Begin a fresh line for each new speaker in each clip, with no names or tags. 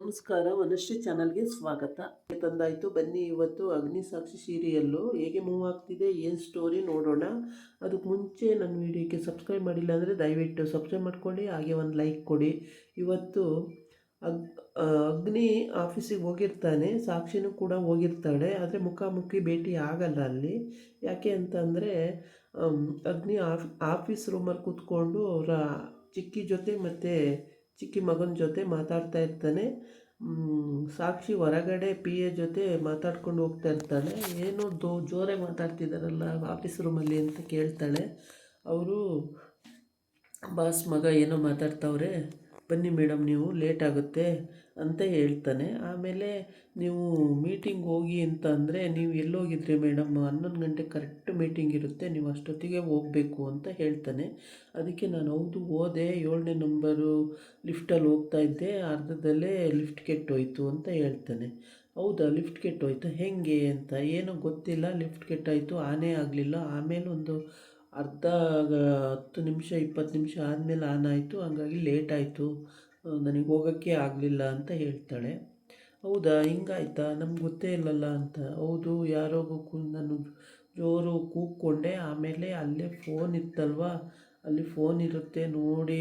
ನಮಸ್ಕಾರ, ವನಶ್ರೀ ಚಾನಲ್ಗೆ ಸ್ವಾಗತ. ತಂದಾಯಿತು, ಬನ್ನಿ ಇವತ್ತು ಅಗ್ನಿಸಾಕ್ಷಿ ಸೀರಿಯಲ್ಲು ಹೇಗೆ ಮೂವ್ ಆಗ್ತಿದೆ, ಏನು ಸ್ಟೋರಿ ನೋಡೋಣ. ಅದಕ್ಕೆ ಮುಂಚೆ ನನ್ನ ವಿಡಿಯೋಕ್ಕೆ ಸಬ್ಸ್ಕ್ರೈಬ್ ಮಾಡಿಲ್ಲ ಅಂದರೆ ದಯವಿಟ್ಟು ಸಬ್ಸ್ಕ್ರೈಬ್ ಮಾಡ್ಕೊಳ್ಳಿ, ಹಾಗೆ ಒಂದು ಲೈಕ್ ಕೊಡಿ. ಇವತ್ತು ಅಗ್ನಿ ಆಫೀಸಿಗೆ ಹೋಗಿರ್ತಾನೆ, ಸಾಕ್ಷಿನೂ ಕೂಡ ಹೋಗಿರ್ತಾಳೆ, ಆದರೆ ಮುಖಾಮುಖಿ ಭೇಟಿ ಆಗಲ್ಲ ಅಲ್ಲಿ. ಯಾಕೆ ಅಂತಂದರೆ ಅಗ್ನಿ ಆಫೀಸ್ ರೂಮಲ್ಲಿ ಕೂತ್ಕೊಂಡು ಅವರ ಚಿಕ್ಕಿ ಜೊತೆ ಮತ್ತು ಚಿಕ್ಕಿ ಮಗನ ಜೊತೆ ಮಾತಾಡ್ತಾ ಇರ್ತಾನೆ. ಸಾಕ್ಷಿ ಹೊರಗಡೆ ಪಿ ಎ ಜೊತೆ ಮಾತಾಡ್ಕೊಂಡು ಹೋಗ್ತಾ ಇರ್ತಾಳೆ. ಏನೋ ಜೋರಾಗಿ ಮಾತಾಡ್ತಿದ್ದಾರಲ್ಲ ಆಫೀಸ್ ರೂಮಲ್ಲಿ ಅಂತ ಕೇಳ್ತಾಳೆ. ಅವರು ಬಾಸ್ ಮಗ ಏನೋ ಮಾತಾಡ್ತಾವ್ರೆ, ಬನ್ನಿ ಮೇಡಮ್ ನೀವು ಲೇಟ್ ಆಗುತ್ತೆ ಅಂತ ಹೇಳ್ತಾನೆ. ಆಮೇಲೆ ನೀವು ಮೀಟಿಂಗ್ ಹೋಗಿ ಅಂತ ಅಂದರೆ, ನೀವು ಎಲ್ಲೋಗಿದ್ರಿ ಮೇಡಮ್, 11 ಗಂಟೆಗೆ ಕರೆಕ್ಟ್ ಮೀಟಿಂಗ್ ಇರುತ್ತೆ, ನೀವು ಅಷ್ಟೊತ್ತಿಗೆ ಹೋಗಬೇಕು ಅಂತ ಹೇಳ್ತಾನೆ. ಅದಕ್ಕೆ ನಾನು ಹೌದು ಹೋದೆ, 7ನೇ ನಂಬರು ಲಿಫ್ಟಲ್ಲಿ ಹೋಗ್ತಾ ಇದ್ದೆ, ಅರ್ಧದಲ್ಲೇ ಲಿಫ್ಟ್ ಕೆಟ್ಟೋಯ್ತು ಅಂತ ಹೇಳ್ತಾನೆ. ಹೌದಾ, ಲಿಫ್ಟ್ ಕೆಟ್ಟೋಯ್ತಾ, ಹೆಂಗೆ ಅಂತ. ಏನೋ ಗೊತ್ತಿಲ್ಲ, ಲಿಫ್ಟ್ ಕೆಟ್ಟಾಯಿತು, ಆನೇ ಆಗಲಿಲ್ಲ. ಆಮೇಲೆ ಒಂದು ಅರ್ಧ 10 ನಿಮಿಷ 20 ನಿಮಿಷ ಆದಮೇಲೆ ಆನ್ ಆಯಿತು, ಹಂಗಾಗಿ ಲೇಟ್ ಆಯಿತು, ನನಗೆ ಹೋಗೋಕ್ಕೆ ಆಗಲಿಲ್ಲ ಅಂತ ಹೇಳ್ತಾಳೆ. ಹೌದಾ, ಹಿಂಗಾಯ್ತಾ, ನಮ್ಗೆ ಗೊತ್ತೇ ಇಲ್ಲಲ್ಲ ಅಂತ. ಹೌದು, ಯಾರೋ ನಾನು ಜೋರು ಕೂಗ್ಕೊಂಡೆ, ಆಮೇಲೆ ಅಲ್ಲೇ ಫೋನ್ ಇತ್ತಲ್ವ, ಅಲ್ಲಿ ಫೋನ್ ಇರುತ್ತೆ ನೋಡಿ,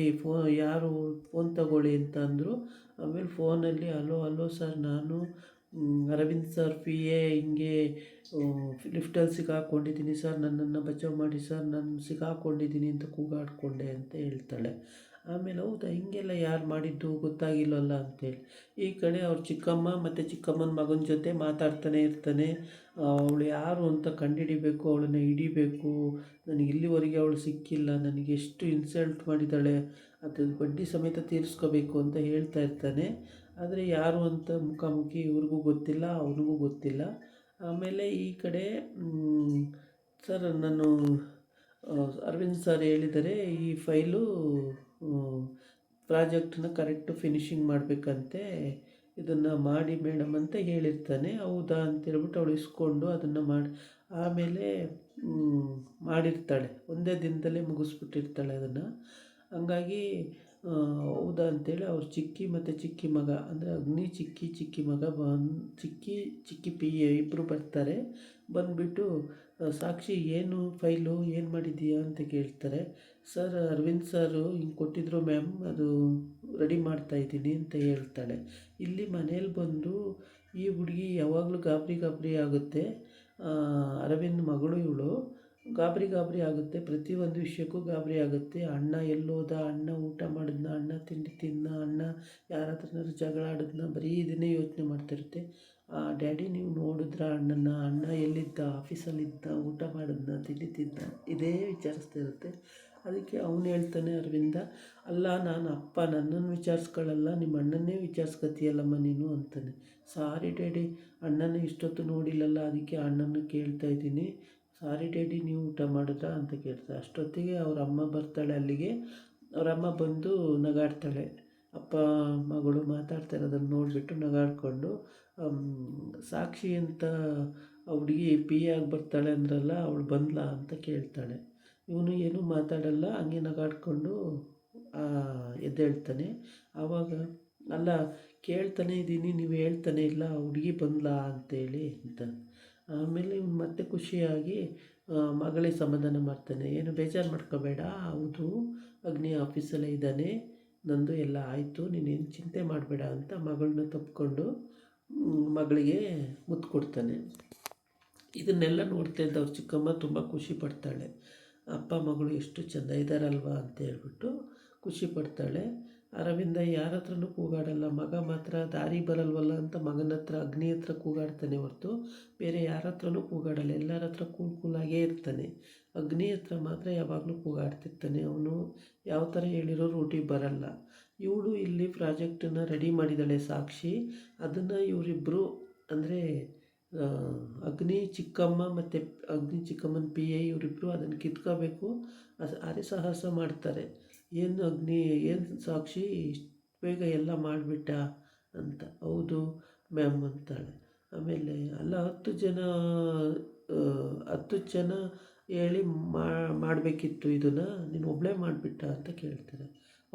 ಯಾರು ಫೋನ್ ತಗೊಳ್ಳಿ ಅಂತ ಅಂದರು. ಆಮೇಲೆ ಫೋನಲ್ಲಿ ಹಲೋ ಹಲೋ ಸರ್, ನಾನು ಅರವಿಂದ್ ಸರ್ ಪಿ ಎ, ಹಿಂಗೆ ಲಿಫ್ಟಲ್ಲಿ ಸಿಕ್ಕಾಕ್ಕೊಂಡಿದ್ದೀನಿ ಸರ್, ನನ್ನನ್ನು ಬಚಾವ್ ಮಾಡಿ ಸರ್, ನಾನು ಸಿಕ್ಕಾಕ್ಕೊಂಡಿದ್ದೀನಿ ಅಂತ ಕೂಗಾಡಿಕೊಂಡೆ ಅಂತ ಹೇಳ್ತಾಳೆ. ಆಮೇಲೆ ಹೌದಾ, ಹಿಂಗೆಲ್ಲ ಯಾರು ಮಾಡಿದ್ದು ಗೊತ್ತಾಗಿಲ್ಲವಲ್ಲ ಅಂತೇಳಿ ಈ ಕಡೆ ಅವ್ರ ಚಿಕ್ಕಮ್ಮ ಮತ್ತು ಚಿಕ್ಕಮ್ಮನ ಮಗನ ಜೊತೆ ಮಾತಾಡ್ತಾನೆ ಇರ್ತಾನೆ. ಅವಳು ಯಾರು ಅಂತ ಕಂಡುಹಿಡಿಬೇಕು, ಅವಳನ್ನು ಹಿಡಿಬೇಕು, ನನಗೆ ಇಲ್ಲಿವರೆಗೆ ಅವಳು ಸಿಕ್ಕಿಲ್ಲ, ನನಗೆ ಎಷ್ಟು ಇನ್ಸಲ್ಟ್ ಮಾಡಿದ್ದಾಳೆ, ಅದು ಬಡ್ಡಿ ಸಮೇತ ತೀರಿಸ್ಕೋಬೇಕು ಅಂತ ಹೇಳ್ತಾ ಇರ್ತಾನೆ. ಆದರೆ ಯಾರು ಅಂತ ಮುಖಾಮುಖಿ ಇವ್ರಿಗೂ ಗೊತ್ತಿಲ್ಲ, ಅವನಿಗೂ ಗೊತ್ತಿಲ್ಲ. ಆಮೇಲೆ ಈ ಕಡೆ ಸರ್, ನಾನು ಅರವಿಂದ್ ಸರ್ ಹೇಳಿದ್ದಾರೆ, ಈ ಫೈಲು ಪ್ರಾಜೆಕ್ಟನ್ನ ಕರೆಕ್ಟು ಫಿನಿಷಿಂಗ್ ಮಾಡಬೇಕಂತೆ, ಇದನ್ನು ಮಾಡಿ ಮೇಡಮ್ ಅಂತ ಹೇಳಿರ್ತಾನೆ. ಹೌದಾ ಅಂತೇಳ್ಬಿಟ್ಟು ಅವಳು ಇಸ್ಕೊಂಡು ಅದನ್ನು ಮಾಡಿ ಆಮೇಲೆ ಮಾಡಿರ್ತಾಳೆ. ಒಂದೇ ದಿನದಲ್ಲೇ ಮುಗಿಸ್ಬಿಟ್ಟಿರ್ತಾಳೆ ಅದನ್ನು. ಹಂಗಾಗಿ ಹೌದಾ ಅಂತೇಳಿ ಅವ್ರ ಚಿಕ್ಕಿ ಮತ್ತು ಚಿಕ್ಕಿ ಮಗ, ಅಂದರೆ ಅಗ್ನಿ ಚಿಕ್ಕಿ ಮಗ ಚಿಕ್ಕಿ ಪಿ ಎ ಇಬ್ಬರು ಬರ್ತಾರೆ. ಬಂದುಬಿಟ್ಟು ಸಾಕ್ಷಿ ಏನು ಫೈಲು ಏನು ಮಾಡಿದ್ದೀಯಾ ಅಂತ ಕೇಳ್ತಾರೆ. ಸರ್, ಅರವಿಂದ್ ಸರು ಹಿಂಗೆ ಕೊಟ್ಟಿದ್ರು ಮ್ಯಾಮ್, ಅದು ರೆಡಿ ಮಾಡ್ತಾಯಿದ್ದೀನಿ ಅಂತ ಹೇಳ್ತಾಳೆ. ಇಲ್ಲಿ ಮನೇಲಿ ಬಂದು ಈ ಹುಡುಗಿ ಯಾವಾಗಲೂ ಗಾಬರಿ ಆಗುತ್ತೆ. ಅರವಿಂದ್ ಮಗಳು ಇವಳು, ಗಾಬರಿ ಆಗುತ್ತೆ, ಪ್ರತಿಯೊಂದು ವಿಷಯಕ್ಕೂ ಗಾಬರಿ ಆಗುತ್ತೆ. ಅಣ್ಣ ಎಲ್ಲೋದ, ಅಣ್ಣ ಊಟ ಮಾಡಿದ್ನ, ಅಣ್ಣ ತಿಂಡಿ ತಿಂದ, ಅಣ್ಣ ಯಾರ ಹತ್ರನಾದ್ರು ಜಗಳ ಆಡಿದ್ನ, ಬರೀ ಇದನ್ನೇ ಯೋಚನೆ ಮಾಡ್ತಿರುತ್ತೆ. ಡ್ಯಾಡಿ ನೀವು ನೋಡಿದ್ರ ಅಣ್ಣನ, ಅಣ್ಣ ಎಲ್ಲಿದ್ದ, ಆಫೀಸಲ್ಲಿದ್ದ, ಊಟ ಮಾಡಿದ್ನ, ತಿಂಡಿ ತಿಂದ, ಇದೇ ವಿಚಾರಿಸ್ತಾ ಇರುತ್ತೆ. ಅದಕ್ಕೆ ಅವನು ಹೇಳ್ತಾನೆ ಅರವಿಂದ, ಅಲ್ಲ ನಾನು ಅಪ್ಪ, ನನ್ನನ್ನು ವಿಚಾರಿಸ್ಕೊಳ್ಳಲ್ಲ, ನಿಮ್ಮ ಅಣ್ಣನ್ನೇ ವಿಚಾರಿಸ್ಕೊತೀಯಲ್ಲಮ್ಮ ನೀನು ಅಂತಾನೆ. ಸಾರಿ ಡ್ಯಾಡಿ, ಅಣ್ಣನ ಇಷ್ಟೊತ್ತು ನೋಡಿಲ್ಲಲ್ಲ, ಅದಕ್ಕೆ ಅಣ್ಣನ ಕೇಳ್ತಾ ಇದ್ದೀನಿ. ಸಾರಿ ಡ್ಯಾಡಿ, ನೀವು ಊಟ ಮಾಡಿದ್ರಾ ಅಂತ ಕೇಳ್ತಾರೆ. ಅಷ್ಟೊತ್ತಿಗೆ ಅವ್ರ ಅಮ್ಮ ಬರ್ತಾಳೆ ಅಲ್ಲಿಗೆ. ಅವರಮ್ಮ ಬಂದು ನಗಾಡ್ತಾಳೆ. ಅಪ್ಪ ಮಗಳು ಮಾತಾಡ್ತಾ ಇರೋದನ್ನು ನೋಡಿಬಿಟ್ಟು ನಗಾಡಿಕೊಂಡು, ಸಾಕ್ಷಿ ಅಂತ ಹುಡುಗಿ ಪಿ ಎ ಆಗಿ ಬರ್ತಾಳೆ ಅಂದ್ರಲ್ಲ, ಅವಳು ಬಂದ್ಲಾ ಅಂತ ಕೇಳ್ತಾಳೆ. ಇವನು ಏನೂ ಮಾತಾಡಲ್ಲ, ಹಂಗೆ ನಗಾಡಿಕೊಂಡು ಎದ್ದೇಳ್ತಾನೆ. ಆವಾಗ ಅಲ್ಲ, ಕೇಳ್ತಾನೆ ಇದ್ದೀನಿ, ನೀವು ಹೇಳ್ತಾನೆ ಇಲ್ಲ, ಹುಡುಗಿ ಬಂದ್ಲಾ ಅಂತೇಳಿ ಅಂತ. ಆಮೇಲೆ ಇವ್ನು ಮತ್ತೆ ಖುಷಿಯಾಗಿ ಮಗಳಿಗೆ ಸಮಾಧಾನ ಮಾಡ್ತಾನೆ. ಏನು ಬೇಜಾರು ಮಾಡ್ಕೋಬೇಡ, ಹೌದು ಅಗ್ನಿ ಆಫೀಸಲ್ಲೇ ಇದ್ದಾನೆ, ನಂದು ಎಲ್ಲ ಆಯಿತು, ನೀನೇನು ಚಿಂತೆ ಮಾಡಬೇಡ ಅಂತ ಮಗಳನ್ನ ತಪ್ಪಿಕೊಂಡು ಮಗಳಿಗೆ ಮುತ್ತು ಕೊಡ್ತಾನೆ. ಇದನ್ನೆಲ್ಲ ನೋಡ್ತಾ ಇದ್ದ ಅವ್ರ ಚಿಕ್ಕಮ್ಮ ತುಂಬ ಖುಷಿ ಪಡ್ತಾಳೆ. ಅಪ್ಪ ಮಗಳು ಎಷ್ಟು ಚೆಂದ ಇದ್ದಾರಲ್ವ ಅಂತ ಹೇಳ್ಬಿಟ್ಟು ಖುಷಿ ಪಡ್ತಾಳೆ. ಅರವಿಂದ ಯಾರ ಹತ್ರನೂ ಕೂಗಾಡಲ್ಲ, ಮಗ ಮಾತ್ರ ದಾರಿ ಬರಲ್ವಲ್ಲ ಅಂತ ಮಗನ ಹತ್ರ, ಅಗ್ನಿ ಹತ್ರ ಕೂಗಾಡ್ತಾನೆ ಹೊರತು ಬೇರೆ ಯಾರ ಹತ್ರನೂ ಕೂಗಾಡಲ್ಲ. ಎಲ್ಲರ ಹತ್ರ ಕೂಲಾಗೇ ಇರ್ತಾನೆ. ಅಗ್ನಿ ಹತ್ರ ಮಾತ್ರ ಯಾವಾಗಲೂ ಕೂಗಾಡ್ತಿರ್ತಾನೆ. ಅವನು ಯಾವ ಥರ ಹೇಳಿರೋ ರೂಟಿಗೆ ಬರಲ್ಲ. ಇವಳು ಇಲ್ಲಿ ಪ್ರಾಜೆಕ್ಟನ್ನು ರೆಡಿ ಮಾಡಿದ್ದಾಳೆ ಸಾಕ್ಷಿ. ಅದನ್ನು ಇವರಿಬ್ಬರು, ಅಂದರೆ ಅಗ್ನಿ ಚಿಕ್ಕಮ್ಮ ಮತ್ತು ಅಗ್ನಿ ಚಿಕ್ಕಮ್ಮನ ಪಿ ಎ, ಇವರಿಬ್ಬರು ಅದನ್ನು ಕಿತ್ಕೋಬೇಕು, ಹರಸಾಹಸ ಮಾಡ್ತಾರೆ. ಏನು ಅಗ್ನಿ, ಏನು ಸಾಕ್ಷಿ, ಇಷ್ಟು ಬೇಗ ಎಲ್ಲ ಮಾಡಿಬಿಟ್ಟ ಅಂತ. ಹೌದು ಮ್ಯಾಮ್ ಅಂತಾಳೆ. ಆಮೇಲೆ ಅಲ್ಲ, 10 ಜನ ಹೇಳಿ ಮಾಡಬೇಕಿತ್ತು, ಇದನ್ನು ನೀನು ಒಬ್ಬಳೇ ಮಾಡಿಬಿಟ್ಟ ಅಂತ ಕೇಳ್ತಾರೆ.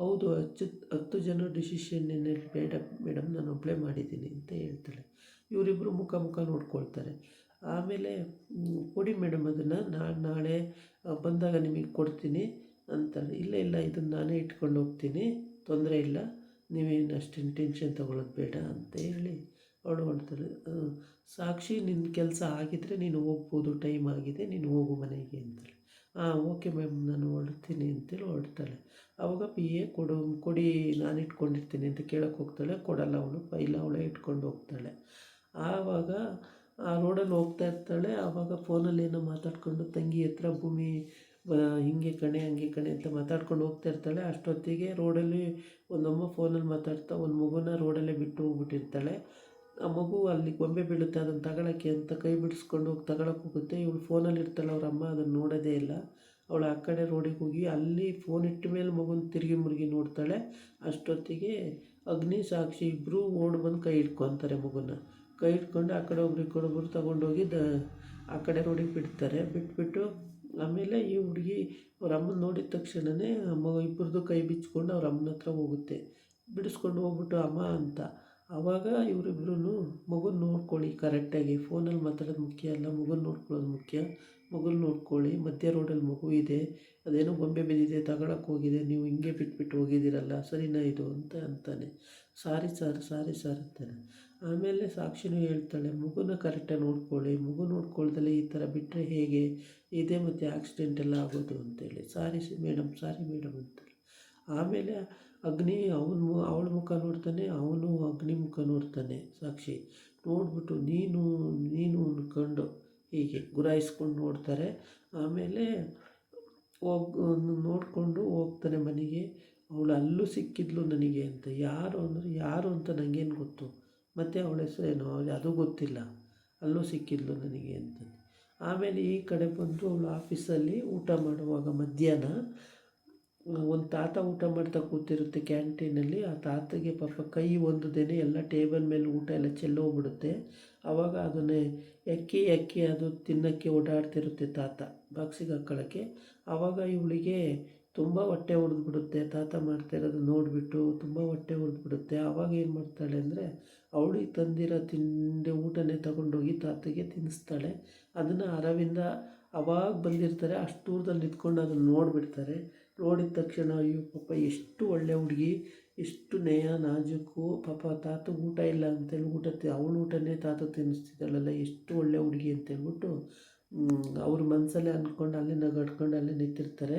ಹೌದು 10 ಜನ ಡಿಸಿಷನ್ ಬೇಡ ಮೇಡಮ್ ನಾನು ಒಬ್ಬಳೇ ಮಾಡಿದ್ದೀನಿ ಅಂತ ಹೇಳ್ತಾಳೆ. ಇವರಿಬ್ಬರು ಮುಖ ಮುಖ ನೋಡ್ಕೊಳ್ತಾರೆ. ಆಮೇಲೆ ಕೊಡಿ ಮೇಡಮ್ ಅದನ್ನು ನಾನು ನಾಳೆ ಬಂದಾಗ ನಿಮಗೆ ಕೊಡ್ತೀನಿ ಅಂತಾಳೆ. ಇಲ್ಲ ಇಲ್ಲ ಇದನ್ನು ನಾನೇ ಇಟ್ಕೊಂಡು ಹೋಗ್ತೀನಿ, ತೊಂದರೆ ಇಲ್ಲ, ನೀವೇನು ಅಷ್ಟೇನು ಟೆನ್ಷನ್ ತೊಗೊಳ್ಳೋದು ಬೇಡ ಅಂತ ಹೇಳಿ ಅವಳು ಹೊರಡ್ತಾಳೆ. ಸಾಕ್ಷಿ ನಿನ್ನ ಕೆಲಸ ಆಗಿದ್ದರೆ ನೀನು ಹೋಗ್ಬೋದು, ಟೈಮ್ ಆಗಿದೆ, ನೀನು ಹೋಗು ಮನೆಗೆ ಅಂತಾಳೆ. ಹಾಂ ಓಕೆ ಮ್ಯಾಮ್ ನಾನು ಹೊರಡ್ತೀನಿ ಅಂತೇಳಿ ಹೊರಡ್ತಾಳೆ. ಆವಾಗ ಪಿ ಎ ಕೊಡಿ ನಾನು ಇಟ್ಕೊಂಡಿರ್ತೀನಿ ಅಂತ ಕೇಳೋಕ್ಕೆ ಹೋಗ್ತಾಳೆ. ಕೊಡಲ್ಲ ಅವಳು, ಫೈಲ್ ಅವಳೇ ಇಟ್ಕೊಂಡು ಹೋಗ್ತಾಳೆ. ಆವಾಗ ಆ ರೋಡಲ್ಲಿ ಹೋಗ್ತಾ ಇರ್ತಾಳೆ. ಆವಾಗ ಫೋನಲ್ಲಿ ಏನೋ ಮಾತಾಡ್ಕೊಂಡು ತಂಗಿ ಹತ್ರ ಭೂಮಿ ಹಿಂಗೆ ಕಣೆ ಹಂಗೆ ಕಣೆ ಅಂತ ಮಾತಾಡ್ಕೊಂಡು ಹೋಗ್ತಾ ಇರ್ತಾಳೆ. ಅಷ್ಟೊತ್ತಿಗೆ ರೋಡಲ್ಲಿ ಒಂದಮ್ಮ ಫೋನಲ್ಲಿ ಮಾತಾಡ್ತಾ ಒಂದು ಮಗುನ ರೋಡಲ್ಲೇ ಬಿಟ್ಟು ಹೋಗ್ಬಿಟ್ಟಿರ್ತಾಳೆ. ಆ ಮಗು ಅಲ್ಲಿ ಗೊಂಬೆ ಬೀಳುತ್ತೆ, ಅದನ್ನು ತಗೊಳಕ್ಕೆ ಅಂತ ಕೈ ಬಿಡಿಸ್ಕೊಂಡು ಹೋಗಿ ತಗೊಳಕ್ಕೆ ಹೋಗುತ್ತೆ. ಇವಳು ಫೋನಲ್ಲಿ ಇರ್ತಾಳೆ, ಅವ್ರ ಅಮ್ಮ ಅದನ್ನು ನೋಡೋದೇ ಇಲ್ಲ. ಅವಳು ಆ ಕಡೆ ರೋಡಿಗೆ ಹೋಗಿ ಅಲ್ಲಿ ಫೋನ್ ಇಟ್ಟ ಮೇಲೆ ಮಗುನ ತಿರುಗಿ ಮುರುಗಿ ನೋಡ್ತಾಳೆ. ಅಷ್ಟೊತ್ತಿಗೆ ಅಗ್ನಿ ಸಾಕ್ಷಿ ಇಬ್ಬರು ಓಡಿ ಬಂದು ಕೈ ಹಿಡ್ಕೊತಾರೆ. ಮಗುನ ಕೈ ಇಟ್ಕೊಂಡು ಆ ಕಡೆ ಒಬ್ರು ತಗೊಂಡೋಗಿ ಆ ಕಡೆ ರೋಡಿಗೆ ಬಿಡ್ತಾರೆ. ಬಿಟ್ಬಿಟ್ಟು ಆಮೇಲೆ ಈ ಹುಡುಗಿ ಅವ್ರ ಅಮ್ಮನ ನೋಡಿದ ತಕ್ಷಣವೇ ಇಬ್ಬರದು ಕೈ ಬಿಚ್ಕೊಂಡು ಅವ್ರ ಅಮ್ಮನ ಹತ್ರ ಹೋಗುತ್ತೆ. ಬಿಡಿಸ್ಕೊಂಡು ಹೋಗ್ಬಿಟ್ಟು ಅಮ್ಮ ಅಂತ. ಆವಾಗ ಇವರಿಬ್ರು ಮಗುನ ನೋಡ್ಕೊಳ್ಳಿ ಕರೆಕ್ಟಾಗಿ, ಫೋನಲ್ಲಿ ಮಾತಾಡೋದು ಮುಖ್ಯ ಅಲ್ಲ, ಮಗುನ ನೋಡ್ಕೊಳ್ಳೋದು ಮುಖ್ಯ. ಮಗುನ ನೋಡ್ಕೊಳ್ಳಿ, ಮಧ್ಯ ರೋಡಲ್ಲಿ ಮಗು ಇದೆ, ಅದೇನೋ ಗೊಂಬೆ ಬಿದ್ದಿದೆ ತಗೊಳಕ್ಕೆ ಹೋಗಿದೆ, ನೀವು ಹಿಂಗೆ ಬಿಟ್ಬಿಟ್ಟು ಹೋಗಿದ್ದೀರಲ್ಲ, ಸರಿನಾ ಇದು ಅಂತ ಅಂತಾನೆ. ಸಾರಿ ಸರ್ ಅಂತಾನೆ. ಆಮೇಲೆ ಸಾಕ್ಷಿನೂ ಹೇಳ್ತಾಳೆ, ಮಗುನ ಕರೆಕ್ಟಾಗಿ ನೋಡ್ಕೊಳ್ಳಿ, ಮಗು ನೋಡ್ಕೊಳ್ದಲ್ಲೇ ಈ ಥರ ಬಿಟ್ಟರೆ ಹೇಗೆ, ಇದೇ ಮತ್ತು ಆಕ್ಸಿಡೆಂಟ್ ಎಲ್ಲ ಆಗೋದು ಅಂತೇಳಿ. ಸಾರಿ ಮೇಡಮ್ ಅಂತಾಳೆ. ಆಮೇಲೆ ಅಗ್ನಿ ಅವಳ ಮುಖ ನೋಡ್ತಾನೆ, ಅವನು ಅಗ್ನಿ ಮುಖ ನೋಡ್ತಾನೆ. ಸಾಕ್ಷಿ ನೋಡ್ಬಿಟ್ಟು ನೀನು ಅಂದ್ಕೊಂಡು ಹೀಗೆ ಗುರಾಯಿಸ್ಕೊಂಡು ನೋಡ್ತಾರೆ. ಆಮೇಲೆ ನೋಡಿಕೊಂಡು ಹೋಗ್ತಾನೆ ಮನೆಗೆ. ಅವಳು ಅಲ್ಲೂ ಸಿಕ್ಕಿದ್ಲು ನನಗೆ ಅಂತ. ಯಾರು ಅಂತ ನನಗೇನು ಗೊತ್ತು, ಮತ್ತು ಅವಳ ಹೆಸರೇನು ಅದು ಗೊತ್ತಿಲ್ಲ, ಅಲ್ಲೂ ಸಿಕ್ಕಿದ್ಲು ನನಗೆ ಅಂತ. ಆಮೇಲೆ ಈ ಕಡೆ ಬಂದು ಅವಳು ಆಫೀಸಲ್ಲಿ ಊಟ ಮಾಡುವಾಗ ಮಧ್ಯಾಹ್ನ ಒಂದು ತಾತ ಊಟ ಮಾಡ್ತಾ ಕೂತಿರುತ್ತೆ ಕ್ಯಾಂಟೀನಲ್ಲಿ. ಆ ತಾತಗೆ ಪಾಪ ಕೈ ಒಂದದೇನೆ ಎಲ್ಲ ಟೇಬಲ್ ಮೇಲೆ ಊಟ ಎಲ್ಲ ಚೆಲ್ಲೋಗ್ಬಿಡುತ್ತೆ. ಆವಾಗ ಅದನ್ನೇ ಎಕ್ಕಿ ಅದು ತಿನ್ನೋಕ್ಕೆ ಓಡಾಡ್ತಿರುತ್ತೆ ತಾತ ಬಾಕ್ಸಿಗೆ ಹಾಕ್ಕೊಳ್ಳೋಕ್ಕೆ. ಆವಾಗ ಇವಳಿಗೆ ತುಂಬ ಹೊಟ್ಟೆ ಉರಿದ್ಬಿಡುತ್ತೆ. ತಾತ ಮಾಡ್ತಾಯಿರೋದು ನೋಡಿಬಿಟ್ಟು ತುಂಬ ಹೊಟ್ಟೆ ಉರಿದ್ಬಿಡುತ್ತೆ. ಆವಾಗ ಏನು ಮಾಡ್ತಾಳೆ ಅಂದರೆ ಅವಳಿಗೆ ತಂದಿರೋ ಊಟನೇ ತಗೊಂಡೋಗಿ ತಾತಗೆ ತಿನ್ನಿಸ್ತಾಳೆ. ಅದನ್ನು ಅರವಿಂದ ಅವಾಗ ಬಂದಿರ್ತಾರೆ, ಅಷ್ಟು ದೂರದಲ್ಲಿ ನಿಂತ್ಕೊಂಡು ಅದನ್ನು ನೋಡಿಬಿಡ್ತಾರೆ. ನೋಡಿದ ತಕ್ಷಣ ಅಯ್ಯೋ ಪಾಪ ಎಷ್ಟು ಒಳ್ಳೆ ಹುಡುಗಿ, ಎಷ್ಟು ನಾಜೂಕು, ಪಾಪ ತಾತ ಊಟ ಇಲ್ಲ ಅಂತೇಳಿ ಅವಳ ಊಟನೇ ತಾತ ತಿನ್ನಿಸ್ತಿದ್ದಾಳಲ್ಲ, ಎಷ್ಟು ಒಳ್ಳೆ ಹುಡುಗಿ ಅಂತೇಳ್ಬಿಟ್ಟು ಅವ್ರ ಮನಸ್ಸಲ್ಲೇ ಅಂದ್ಕೊಂಡು ಅಲ್ಲೇ ನಗಾಡ್ಕೊಂಡು ಅಲ್ಲೇ ನಿಂತಿರ್ತಾರೆ.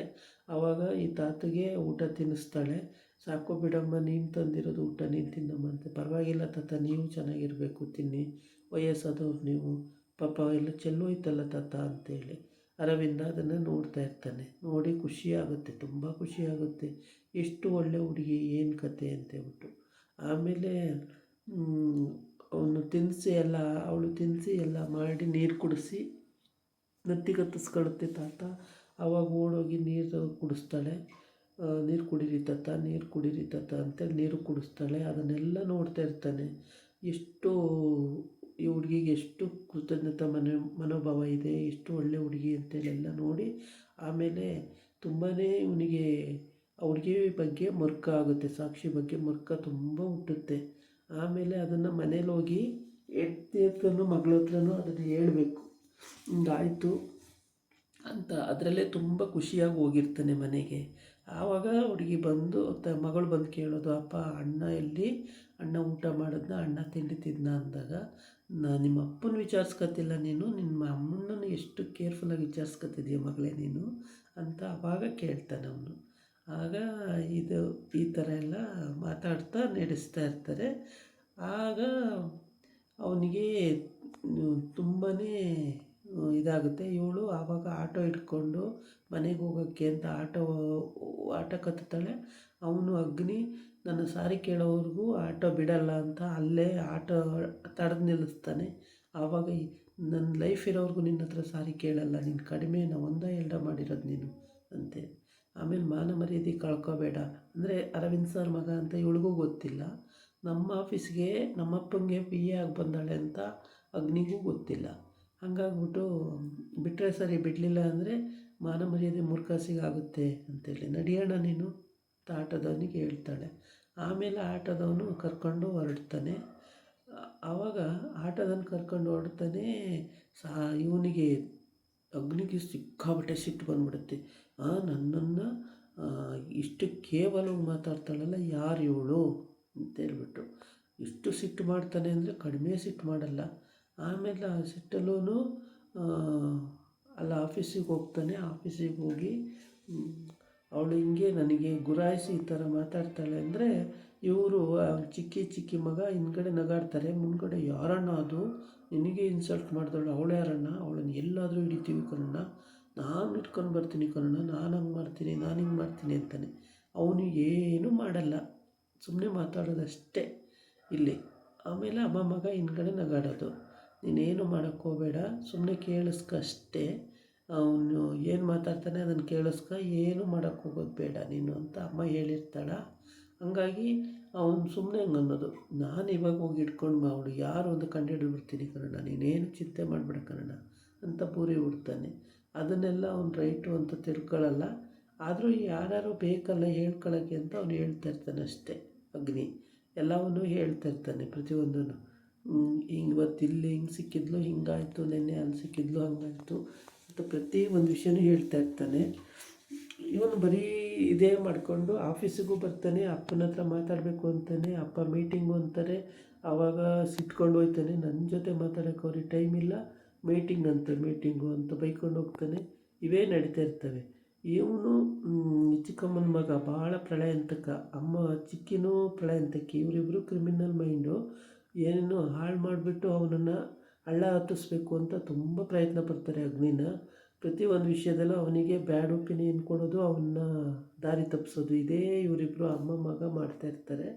ಆವಾಗ ಈ ತಾತಗೆ ಊಟ ತಿನ್ನಿಸ್ತಾಳೆ. ಸಾಕು ಬಿಡಮ್ಮ, ನೀನು ತಂದಿರೋದು ಊಟ ನೀನು ತಿನ್ನಮ್ಮ ಅಂತ. ಪರವಾಗಿಲ್ಲ ತಾತ, ನೀವು ಚೆನ್ನಾಗಿರಬೇಕು, ತಿನ್ನಿ, ವಯಸ್ಸಾದವ್ರು ನೀವು, ಪಾಪ ಎಲ್ಲ ಚೆಲ್ಲೋಯ್ತಲ್ಲ ತಾತ ಅಂತೇಳಿ. ಅರವಿಂದ ಅದನ್ನು ನೋಡ್ತಾ ಇರ್ತಾನೆ. ನೋಡಿ ಖುಷಿಯಾಗುತ್ತೆ, ತುಂಬ ಖುಷಿಯಾಗುತ್ತೆ, ಎಷ್ಟು ಒಳ್ಳೆ ಹುಡುಗಿ, ಏನು ಕತೆ ಅಂತೇಳ್ಬಿಟ್ಟು. ಆಮೇಲೆ ಅವಳು ತಿನ್ನಿಸಿ ಎಲ್ಲ ಮಾಡಿ ನೀರು ಕುಡಿಸಿ ನೆತ್ತಿಗತ್ತಿಸ್ಕೊಳ್ಳುತ್ತೆ ತಾತ. ಆವಾಗ ಓಡೋಗಿ ನೀರು ಕುಡಿಸ್ತಾಳೆ. ನೀರು ಕುಡೀರಿ ತಾತ ಅಂತೇಳಿ ನೀರು ಕುಡಿಸ್ತಾಳೆ. ಅದನ್ನೆಲ್ಲ ನೋಡ್ತಾ ಇರ್ತಾನೆ. ಎಷ್ಟು ಈ ಹುಡುಗಿಗೆ ಎಷ್ಟು ಕೃತಜ್ಞತಾ ಮನೋಭಾವ ಇದೆ, ಎಷ್ಟು ಒಳ್ಳೆ ಹುಡುಗಿ ಅಂತೇಳೆಲ್ಲ ನೋಡಿ ಆಮೇಲೆ ತುಂಬಾ ಇವನಿಗೆ ಆ ಹುಡುಗಿ ಬಗ್ಗೆ ಮರುಕ ಆಗುತ್ತೆ. ಸಾಕ್ಷಿ ಬಗ್ಗೆ ಮರುಕ ತುಂಬ ಹುಟ್ಟುತ್ತೆ. ಆಮೇಲೆ ಅದನ್ನು ಮನೇಲಿ ಹೋಗಿ ಹೆಂಡತಿ ಹತ್ರನೂ ಮಗಳ ಹತ್ರನೂ ಅದನ್ನು ಹೇಳಬೇಕು, ಹಿಂಗಾಯಿತು ಅಂತ. ಅದರಲ್ಲೇ ತುಂಬ ಖುಷಿಯಾಗಿ ಹೋಗಿರ್ತಾನೆ ಮನೆಗೆ. ಆವಾಗ ಹುಡುಗಿ ಬಂದು ಮಗಳು ಬಂದು ಕೇಳೋದು, ಅಪ್ಪ ಅಣ್ಣ ಊಟ ಮಾಡಿದ್ನ, ಅಣ್ಣ ತಿಂಡಿ ತಿಂದ ಅಂದಾಗ, ನಿಮ್ಮ ಅಪ್ಪನ ವಿಚಾರಿಸ್ಕೊತಿಲ್ಲ ನೀನು, ನಿಮ್ಮ ಅಮ್ಮನನ್ನು ಎಷ್ಟು ಕೇರ್ಫುಲ್ಲಾಗಿ ವಿಚಾರಿಸ್ಕೊತಿದ್ದೀಯ ಮಗಳೇ ನೀನು ಅಂತ ಆವಾಗ ಕೇಳ್ತಾನೆ ಅವನು. ಆಗ ಈ ಥರ ಎಲ್ಲ ಮಾತಾಡ್ತಾ ನಡೆಸ್ತಾ ಇರ್ತಾರೆ. ಆಗ ಅವನಿಗೆ ತುಂಬಾ ಇದಾಗುತ್ತೆ. ಇವಳು ಆವಾಗ ಆಟೋ ಇಟ್ಕೊಂಡು ಮನೆಗೆ ಹೋಗೋಕ್ಕೆ ಅಂತ ಆಟೋ ಕತ್ತಾಳೆ. ಅವನು ಅಗ್ನಿ ನನ್ನ ಸಾರಿ ಕೇಳೋವರೆಗೂ ಆಟೋ ಬಿಡಲ್ಲ ಅಂತ ಅಲ್ಲೇ ಆಟೋ ತಡೆದು ನಿಲ್ಲಿಸ್ತಾನೆ. ಆವಾಗ ನನ್ನ ಲೈಫ್ ಇರೋವರೆಗೂ ನಿನ್ನ ಹತ್ರ ಸಾರಿ ಕೇಳಲ್ಲ, ನೀನು ಕಡಿಮೆ, ನಾವು ಎರಡ ಮಾಡಿರೋದು ನೀನು ಅಂತೆ. ಆಮೇಲೆ ಮಾನ ಮರ್ಯಾದೆ ಕಳ್ಕೊಬೇಡ ಅಂದರೆ ಅರವಿಂದ್ ಸರ್ ಮಗ ಅಂತ ಇವಳಿಗೂ ಗೊತ್ತಿಲ್ಲ. ನಮ್ಮ ಆಫೀಸ್ಗೆ ನಮ್ಮಪ್ಪಂಗೆ ಪಿ ಎ ಆಗಿ ಬಂದಾಳೆ ಅಂತ ಅಗ್ನಿಗೂ ಗೊತ್ತಿಲ್ಲ. ಹಂಗಾಗ್ಬಿಟ್ಟು ಬಿಟ್ಟರೆ ಸರಿ, ಬಿಡಲಿಲ್ಲ ಅಂದರೆ ಮಾನ ಮರ್ಯಾದೆ ಮುರ್ಕಾಸಿಗಾಗುತ್ತೆ ಅಂತೇಳಿ. ನಡಿಯೋಣ ನೀನು. ಆಟೋದವನಿಗೆ ಹೇಳ್ತಾಳೆ. ಆಮೇಲೆ ಆಟೋದವನು ಕರ್ಕೊಂಡು ಹೊರಡ್ತಾನೆ. ಆವಾಗ ಆಟೋದವನು ಕರ್ಕೊಂಡು ಹೊರಡ್ತಾನೆ. ಇವನಿಗೆ ಅಗ್ನಿಗೆ ಸಿಕ್ಕಾಪಟ್ಟೆ ಸಿಟ್ಟು ಬಂದ್ಬಿಡುತ್ತೆ. ನನ್ನನ್ನು ಇಷ್ಟು ಕೇವಲವಾಗಿ ಮಾತಾಡ್ತಾಳಲ್ಲ, ಯಾರು ಇವಳು ಅಂತೇಳ್ಬಿಟ್ಟು ಇಷ್ಟು ಸಿಟ್ಟು ಮಾಡ್ತಾನೆ ಅಂದರೆ ಕಡಿಮೆ ಸಿಟ್ಟು ಮಾಡಲ್ಲ. ಆಮೇಲೆ ಆ ಸಿಟ್ಟಲ್ಲೂ ಅಲ್ಲಿ ಆಫೀಸಿಗೆ ಹೋಗ್ತಾನೆ. ಆಫೀಸಿಗೆ ಹೋಗಿ ಅವಳು ಹಿಂಗೆ ನನಗೆ ಗುರಾಯಿಸಿ ಈ ಥರ ಮಾತಾಡ್ತಾಳೆ ಅಂದರೆ ಇವರು ಚಿಕ್ಕಿ ಮಗ ಹಿಂದ್ಗಡೆ ನಗಾಡ್ತಾರೆ. ಮುಂದ್ಗಡೆ ಯಾರಣ್ಣ ಅದು ನಿನಗೆ ಇನ್ಸಲ್ಟ್ ಮಾಡಿದವಳು, ಅವಳು ಯಾರಣ್ಣ, ಅವಳನ್ನು ಎಲ್ಲಾದರೂ ಹಿಡಿತೀವಿ ಕಣಣ್ಣ, ನಾನು ಇಟ್ಕೊಂಡು ಬರ್ತೀನಿ ಕಣಣ್ಣ, ನಾನು ಹಂಗೆ ಮಾಡ್ತೀನಿ, ನಾನು ಹಿಂಗೆ ಮಾಡ್ತೀನಿ ಅಂತಾನೆ. ಅವನು ಏನೂ ಮಾಡಲ್ಲ, ಸುಮ್ಮನೆ ಮಾತಾಡೋದಷ್ಟೇ ಇಲ್ಲಿ. ಆಮೇಲೆ ಅಮ್ಮ ಮಗ ಹಿಂದ್ಗಡೆ ನಗಾಡೋದು. ನೀನೇನು ಮಾಡೋಕ್ಕೆ ಹೋಗಬೇಡ, ಸುಮ್ಮನೆ ಕೇಳಿಸ್ಕಷ್ಟೇ, ಅವನು ಏನು ಮಾತಾಡ್ತಾನೆ ಅದನ್ನು ಕೇಳಿಸ್ಕ, ಏನು ಮಾಡೋಕ್ಕೆ ಹೋಗೋದು ಬೇಡ ನೀನು ಅಂತ ಅಮ್ಮ ಹೇಳಿರ್ತಾಳ. ಹಂಗಾಗಿ ಅವನು ಸುಮ್ಮನೆ ಹಂಗೆ ಅನ್ನೋದು. ನಾನು ಇವಾಗ ಹೋಗಿ ಇಟ್ಕೊಂಡು ಅವಳು ಯಾರು ಅಂತ ಕಂಡುಹಿಡಿದ್ಬಿಡ್ತೀನಿ ಕನ್ನಡ, ನೀನೇನು ಚಿಂತೆ ಮಾಡಬೇಡ ಕನ್ನಡ ಅಂತ ಪೂರಿ ಬಿಡ್ತಾನೆ. ಅದನ್ನೆಲ್ಲ ಅವ್ನು ರೈಟು ಅಂತ ತಿಳ್ಕೊಳ್ಳಲ್ಲ. ಆದರೂ ಯಾರು ಬೇಕಲ್ಲ ಹೇಳ್ಕೊಳ್ಳೋಕ್ಕೆ ಅಂತ ಅವ್ನು ಹೇಳ್ತಾ ಇರ್ತಾನೆ ಅಷ್ಟೇ. ಅಗ್ನಿ ಎಲ್ಲವನ್ನೂ ಹೇಳ್ತಾ ಇರ್ತಾನೆ ಪ್ರತಿಯೊಂದೂ. ಇವತ್ತು ಇಲ್ಲಿ ಹಿಂಗೆ ಸಿಕ್ಕಿದ್ಲು, ಹಿಂಗಾಯಿತು, ನೆನ್ನೆ ಅಲ್ಲಿ ಸಿಕ್ಕಿದ್ಲು, ಹಂಗಾಯಿತು ಅಂತ ಪ್ರತಿ ಒಂದು ವಿಷಯನೂ ಹೇಳ್ತಾ ಇರ್ತಾನೆ. ಇವನು ಬರೀ ಇದೇ ಮಾಡಿಕೊಂಡು ಆಫೀಸಿಗೂ ಬರ್ತಾನೆ. ಅಪ್ಪನ ಹತ್ರ ಮಾತಾಡಬೇಕು ಅಂತಾನೆ. ಅಪ್ಪ ಮೀಟಿಂಗು ಅಂತಾರೆ. ಆವಾಗ ಸಿಟ್ಕೊಂಡು ಹೋಗ್ತಾನೆ. ನನ್ನ ಜೊತೆ ಮಾತಾಡೋಕ್ಕೆ ಅವ್ರಿಗೆ ಟೈಮ್ ಇಲ್ಲ, ಮೀಟಿಂಗು ಅಂತ ಬೈಕೊಂಡು ಹೋಗ್ತಾನೆ. ಇವೇ ನಡೀತಾ ಇರ್ತವೆ. ಇವನು ಚಿಕ್ಕಮ್ಮನ ಮಗ ಭಾಳ ಪ್ರಳಯಾಂತಕ, ಅಮ್ಮ ಚಿಕ್ಕಿನೂ ಪ್ರಳಯಾಂತಕಿ. ಇವರಿಬ್ಬರು ಕ್ರಿಮಿನಲ್ ಮೈಂಡು. ಏನೇನೋ ಹಾಳು ಮಾಡಿಬಿಟ್ಟು ಅವನನ್ನು ಹಳ್ಳ ಹತ್ತಿಸ್ಬೇಕು ಅಂತ ತುಂಬ ಪ್ರಯತ್ನ ಪಡ್ತಾರೆ ಅಗ್ನಿನ. ಪ್ರತಿ ಒಂದು ವಿಷಯದಲ್ಲೂ ಅವನಿಗೆ ಬ್ಯಾಡ್ ಒಪಿನಿಯನ್ ಕೊಡೋದು, ಅವನ್ನ ದಾರಿ ತಪ್ಪಿಸೋದು, ಇದೇ ಇವರಿಬ್ಬರು ಅಮ್ಮ ಮಗ ಮಾಡ್ತಾಯಿರ್ತಾರೆ.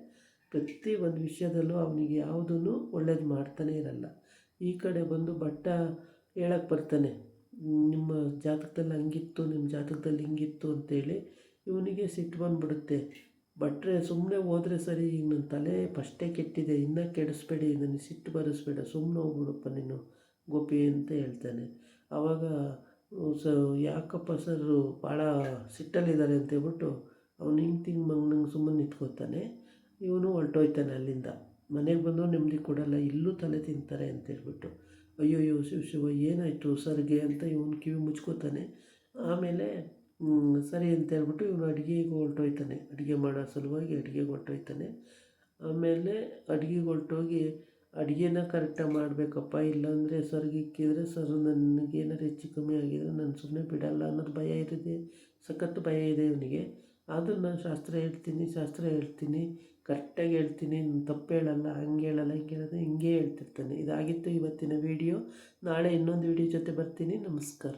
ಪ್ರತಿ ಒಂದು ವಿಷಯದಲ್ಲೂ ಅವನಿಗೆ ಯಾವುದೂ ಒಳ್ಳೇದು ಮಾಡ್ತಾನೆ ಇರಲ್ಲ. ಈ ಕಡೆ ಬಂದು ಭಟ್ಟ ಹೇಳಕ್ಕೆ ಬರ್ತಾನೆ, ನಿಮ್ಮ ಜಾತಕದಲ್ಲಿ ಹಂಗಿತ್ತು, ನಿಮ್ಮ ಜಾತಕದಲ್ಲಿ ಹಿಂಗಿತ್ತು ಅಂತೇಳಿ. ಇವನಿಗೆ ಸಿಟ್ಟು ಬಂದುಬಿಡುತ್ತೆ. ಭಟ್ರೆ ಸುಮ್ಮನೆ ಹೋದರೆ ಸರಿ, ಈಗ ನನ್ನ ತಲೆ ಫಸ್ಟೇ ಕೆಟ್ಟಿದೆ, ಇನ್ನೂ ಕೆಡಿಸ್ಬೇಡಿ, ನನಗೆ ಸಿಟ್ಟು ಬರೆಸ್ಬೇಡ, ಸುಮ್ಮನೆ ಹೋಗ್ಬಿಡಪ್ಪ ನೀನು ಗೋಪಿ ಅಂತ ಹೇಳ್ತಾನೆ. ಆವಾಗ ಯಾಕಪ್ಪ ಸರ್ ಭಾಳ ಸಿಟ್ಟಲ್ಲಿದ್ದಾರೆ ಅಂತೇಳ್ಬಿಟ್ಟು ಅವ್ನು ಹಿಂಗೆ ನಂಗೆ ಸುಮ್ಮನೆ ನಿಂತ್ಕೋತಾನೆ. ಇವನು ಹೊರಟೋಯ್ತಾನೆ ಅಲ್ಲಿಂದ. ಮನೆಗೆ ಬಂದು ನೆಮ್ಮದಿ ಕೊಡಲ್ಲ, ಇಲ್ಲೂ ತಲೆ ತಿಂತಾರೆ ಅಂತೇಳ್ಬಿಟ್ಟು. ಅಯ್ಯೋ ಶಿವ ಏನಾಯಿತು ಸರ್ಗೆ ಅಂತ ಇವನು ಕಿವಿ ಮುಚ್ಕೋತಾನೆ. ಆಮೇಲೆ ಸರಿ ಅಂತೇಳ್ಬಿಟ್ಟು ಇವನು ಅಡುಗೆಗೆ ಹೊರಟೋಯ್ತಾನೆ. ಅಡುಗೆ ಮಾಡೋ ಸಲುವಾಗಿ ಅಡುಗೆಗೆ ಹೊರಟೋಯ್ತಾನೆ. ಆಮೇಲೆ ಅಡುಗೆಗೆ ಹೊರಟೋಗಿ ಅಡುಗೆನ ಕರೆಕ್ಟಾಗಿ ಮಾಡಬೇಕಪ್ಪ, ಇಲ್ಲಾಂದರೆ ಸರ್ಗಿಕ್ಕಿದ್ರೆ ಸರ್ ನನಗೇನಾರು ಹೆಚ್ಚು ಕಮ್ಮಿ ಆಗಿದ್ರೆ ನಾನು ಸುಮ್ಮನೆ ಬಿಡಲ್ಲ ಅನ್ನೋದು ಭಯ ಇರುತ್ತೆ. ಸಖತ್ತು ಭಯ ಇದೆ ಇವನಿಗೆ. ಆದರೂ ನಾನು ಶಾಸ್ತ್ರ ಹೇಳ್ತೀನಿ, ಕರೆಕ್ಟಾಗಿ ಹೇಳ್ತೀನಿ, ನಾನು ತಪ್ಪು ಹೇಳಲ್ಲ, ಹಂಗೆ ಹೇಳಲ್ಲ, ಹಿಂಗೆ ಹೇಳೋದು, ಹಿಂಗೆ ಹೇಳ್ತಿರ್ತಾನೆ. ಇದಾಗಿತ್ತು ಇವತ್ತಿನ ವೀಡಿಯೋ. ನಾಳೆ ಇನ್ನೊಂದು ವೀಡಿಯೋ ಜೊತೆ ಬರ್ತೀನಿ. ನಮಸ್ಕಾರ.